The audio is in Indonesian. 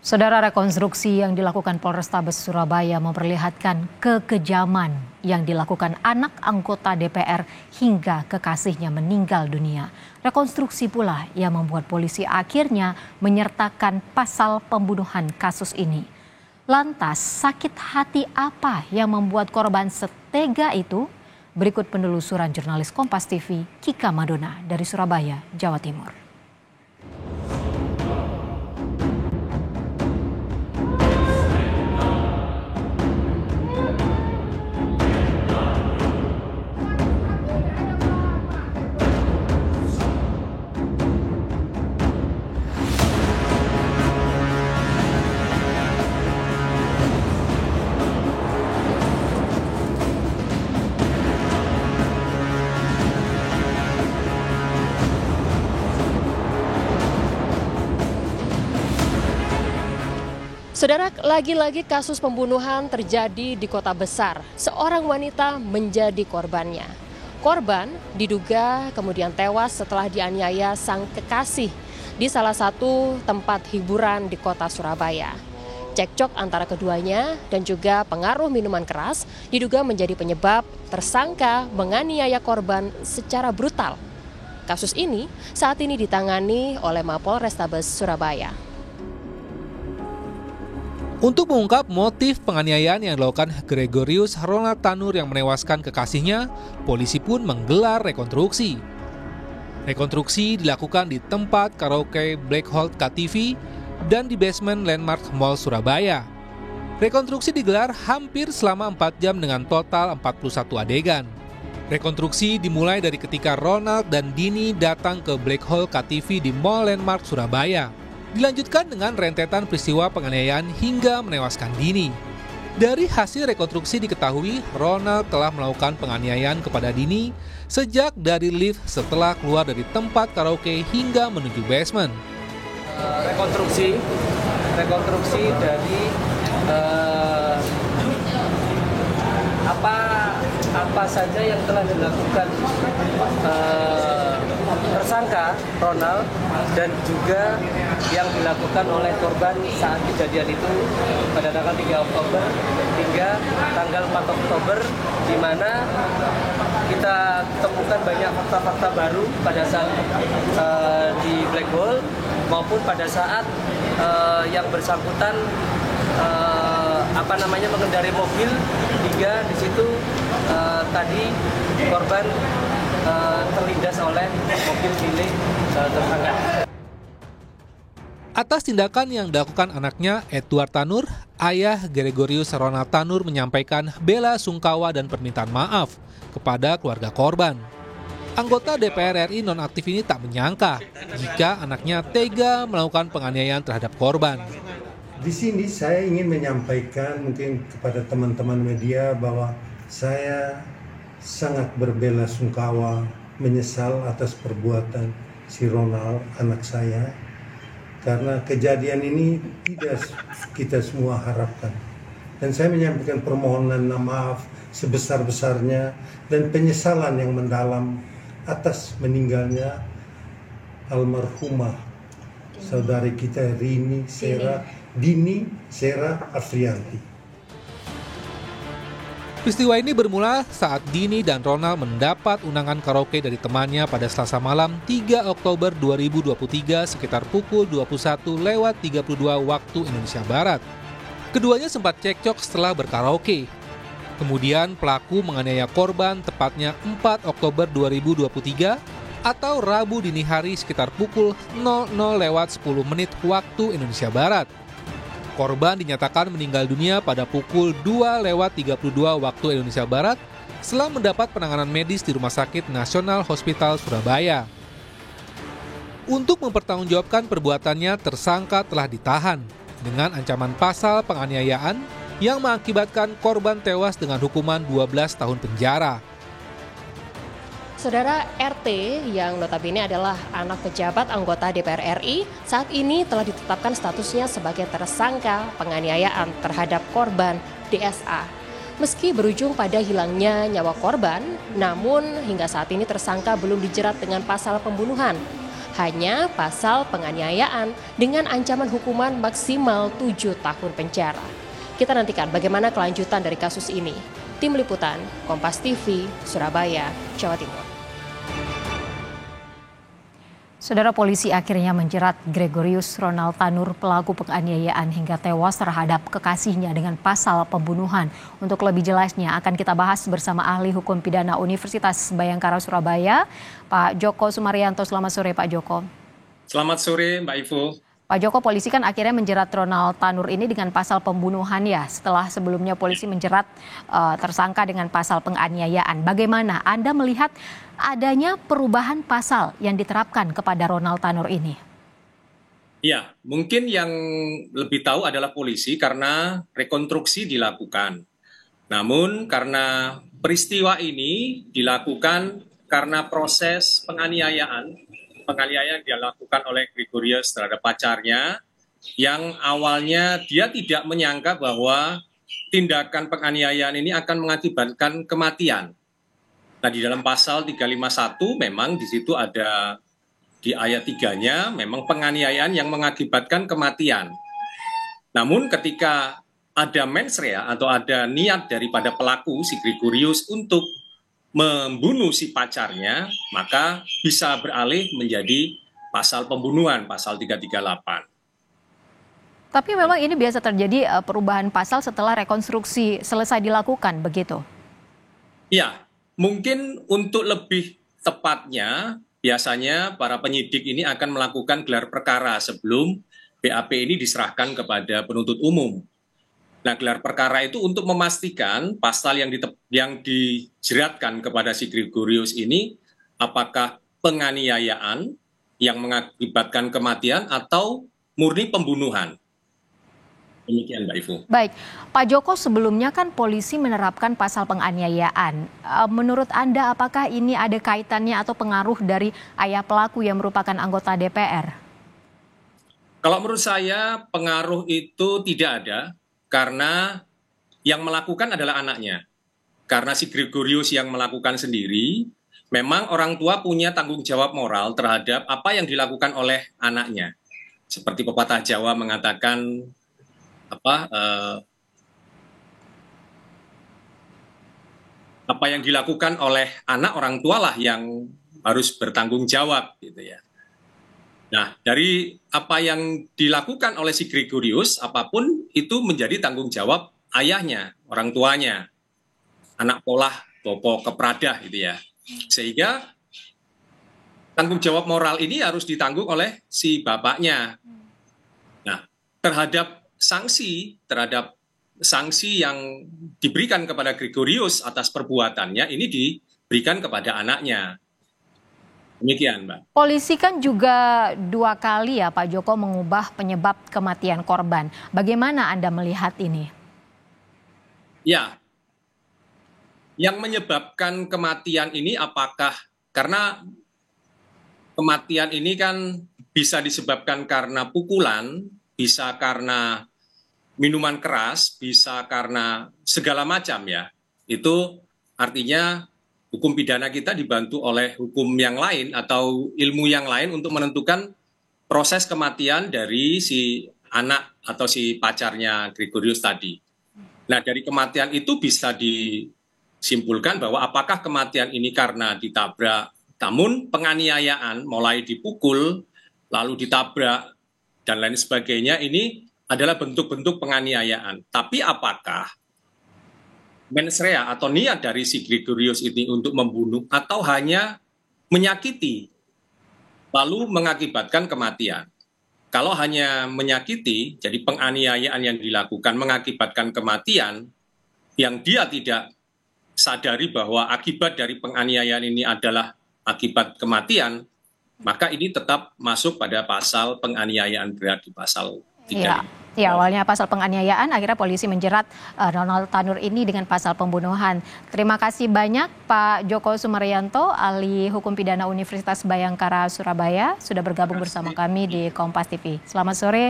Saudara, rekonstruksi yang dilakukan Polrestabes Surabaya memperlihatkan kekejaman yang dilakukan anak anggota DPR hingga kekasihnya meninggal dunia. Rekonstruksi pula yang membuat polisi akhirnya menyertakan pasal pembunuhan kasus ini. Lantas, sakit hati apa yang membuat korban setega itu? Berikut penelusuran jurnalis Kompas TV Kika Madona dari Surabaya, Jawa Timur. Saudara, lagi-lagi kasus pembunuhan terjadi di kota besar. Seorang wanita menjadi korbannya. Korban diduga kemudian tewas setelah dianiaya sang kekasih di salah satu tempat hiburan di kota Surabaya. Cekcok antara keduanya dan juga pengaruh minuman keras diduga menjadi penyebab tersangka menganiaya korban secara brutal. Kasus ini saat ini ditangani oleh Mapolrestabes Surabaya. Untuk mengungkap motif penganiayaan yang dilakukan Gregorius Ronald Tanur yang menewaskan kekasihnya, polisi pun menggelar rekonstruksi. Rekonstruksi dilakukan di tempat karaoke Black Hole KTV dan di basement Landmark Mall Surabaya. Rekonstruksi digelar hampir selama 4 jam dengan total 41 adegan. Rekonstruksi dimulai dari ketika Ronald dan Dini datang ke Black Hole KTV di Mall Landmark Surabaya. Dilanjutkan dengan rentetan peristiwa penganiayaan hingga menewaskan Dini. Dari hasil rekonstruksi diketahui Ronald telah melakukan penganiayaan kepada Dini sejak dari lift setelah keluar dari tempat karaoke hingga menuju basement. Rekonstruksi dari apa saja yang telah dilakukan tersangka Ronald dan juga yang dilakukan oleh korban saat kejadian itu pada tanggal 3 Oktober hingga tanggal 4 Oktober, di mana kita temukan banyak fakta-fakta baru pada saat di Black Hole maupun pada saat yang bersangkutan mengendarai mobil hingga di situ tadi korban terlindas oleh mobil milik tersangka. Atas tindakan yang dilakukan anaknya, Edward Tanur, ayah Gregorius Ronald Tanur menyampaikan bela sungkawa dan permintaan maaf kepada keluarga korban. Anggota DPR RI nonaktif ini tak menyangka jika anaknya tega melakukan penganiayaan terhadap korban. Di sini saya ingin menyampaikan mungkin kepada teman-teman media bahwa saya sangat berbela sungkawa, menyesal atas perbuatan si Ronald, anak saya. Karena kejadian ini tidak kita semua harapkan. Dan saya menyampaikan permohonan maaf sebesar-besarnya dan penyesalan yang mendalam atas meninggalnya almarhumah saudari kita Dini Sera Afrianti. Peristiwa ini bermula saat Dini dan Ronald mendapat undangan karaoke dari temannya pada Selasa malam 3 Oktober 2023 sekitar pukul 21.32 waktu Indonesia Barat. Keduanya sempat cekcok setelah berkaraoke. Kemudian pelaku menganiaya korban tepatnya 4 Oktober 2023 atau Rabu dini hari sekitar pukul 00.10 waktu Indonesia Barat. Korban dinyatakan meninggal dunia pada pukul 2.32 waktu Indonesia Barat setelah mendapat penanganan medis di Rumah Sakit Nasional Hospital Surabaya. Untuk mempertanggungjawabkan perbuatannya, tersangka telah ditahan dengan ancaman pasal penganiayaan yang mengakibatkan korban tewas dengan hukuman 12 tahun penjara. Saudara, RT yang notabene adalah anak pejabat anggota DPR RI saat ini telah ditetapkan statusnya sebagai tersangka penganiayaan terhadap korban DSA. Meski berujung pada hilangnya nyawa korban, namun hingga saat ini tersangka belum dijerat dengan pasal pembunuhan. hanya pasal penganiayaan dengan ancaman hukuman maksimal 7 tahun penjara. Kita nantikan bagaimana kelanjutan dari kasus ini. Tim Liputan, Kompas TV, Surabaya, Jawa Timur. Saudara, polisi akhirnya menjerat Gregorius Ronald Tanur, pelaku penganiayaan hingga tewas terhadap kekasihnya dengan pasal pembunuhan. Untuk lebih jelasnya akan kita bahas bersama ahli hukum pidana Universitas Bhayangkara Surabaya, Pak Joko Sumaryanto. Selamat sore, Pak Joko. Selamat sore, Mbak Ivo. Pak Joko, polisi kan akhirnya menjerat Ronald Tanur ini dengan pasal pembunuhan ya, setelah sebelumnya polisi menjerat tersangka dengan pasal penganiayaan. Bagaimana Anda melihat adanya perubahan pasal yang diterapkan kepada Ronald Tanur ini? Ya, mungkin yang lebih tahu adalah polisi karena rekonstruksi dilakukan. Namun karena peristiwa ini dilakukan karena proses penganiayaan yang dilakukan oleh Gregorius terhadap pacarnya, yang awalnya dia tidak menyangka bahwa tindakan penganiayaan ini akan mengakibatkan kematian. Nah, di dalam pasal 351 memang di situ ada di ayat 3-nya memang penganiayaan yang mengakibatkan kematian. Namun ketika ada mens rea atau ada niat daripada pelaku si Gregorius untuk membunuh si pacarnya, maka bisa beralih menjadi pasal pembunuhan, pasal 338. Tapi memang ini biasa terjadi perubahan pasal setelah rekonstruksi selesai dilakukan, begitu? Ya, mungkin untuk lebih tepatnya, biasanya para penyidik ini akan melakukan gelar perkara sebelum BAP ini diserahkan kepada penuntut umum. Nah, gelar perkara itu untuk memastikan pasal yang dijeratkan kepada si Gregorius ini apakah penganiayaan yang mengakibatkan kematian atau murni pembunuhan. Demikian, Mbak Ivo. Baik, Pak Joko, sebelumnya kan polisi menerapkan pasal penganiayaan. Menurut Anda apakah ini ada kaitannya atau pengaruh dari ayah pelaku yang merupakan anggota DPR? Kalau menurut saya pengaruh itu tidak ada. Karena yang melakukan adalah anaknya. Karena si Gregorius yang melakukan sendiri, memang orang tua punya tanggung jawab moral terhadap apa yang dilakukan oleh anaknya. Seperti pepatah Jawa mengatakan, apa yang dilakukan oleh anak orang tualah yang harus bertanggung jawab, gitu ya. Nah, dari apa yang dilakukan oleh si Gregorius, apapun itu menjadi tanggung jawab ayahnya, orang tuanya. Anak polah, bopo kepradah gitu ya. Sehingga tanggung jawab moral ini harus ditanggung oleh si bapaknya. Nah, terhadap sanksi yang diberikan kepada Gregorius atas perbuatannya, ini diberikan kepada anaknya. Demikian, Mbak. Polisi kan juga 2 kali ya Pak Joko mengubah penyebab kematian korban. Bagaimana Anda melihat ini? Ya, yang menyebabkan kematian ini apakah karena kematian ini kan bisa disebabkan karena pukulan, bisa karena minuman keras, bisa karena segala macam ya. Itu artinya hukum pidana kita dibantu oleh hukum yang lain atau ilmu yang lain untuk menentukan proses kematian dari si anak atau si pacarnya Gregorius tadi. Nah, dari kematian itu bisa disimpulkan bahwa apakah kematian ini karena ditabrak, namun penganiayaan mulai dipukul, lalu ditabrak, dan lain sebagainya ini adalah bentuk-bentuk penganiayaan. Tapi apakah mens rea atau niat dari si Gregorius ini untuk membunuh atau hanya menyakiti lalu mengakibatkan kematian? Kalau hanya menyakiti, jadi penganiayaan yang dilakukan mengakibatkan kematian yang dia tidak sadari bahwa akibat dari penganiayaan ini adalah akibat kematian, maka ini tetap masuk pada pasal penganiayaan berat di pasal 3 ini. Ya, awalnya pasal penganiayaan, akhirnya polisi menjerat Ronald Tanur ini dengan pasal pembunuhan. Terima kasih banyak Pak Joko Sumaryanto, ahli hukum pidana Universitas Bhayangkara Surabaya, sudah bergabung bersama kami di Kompas TV. Selamat sore.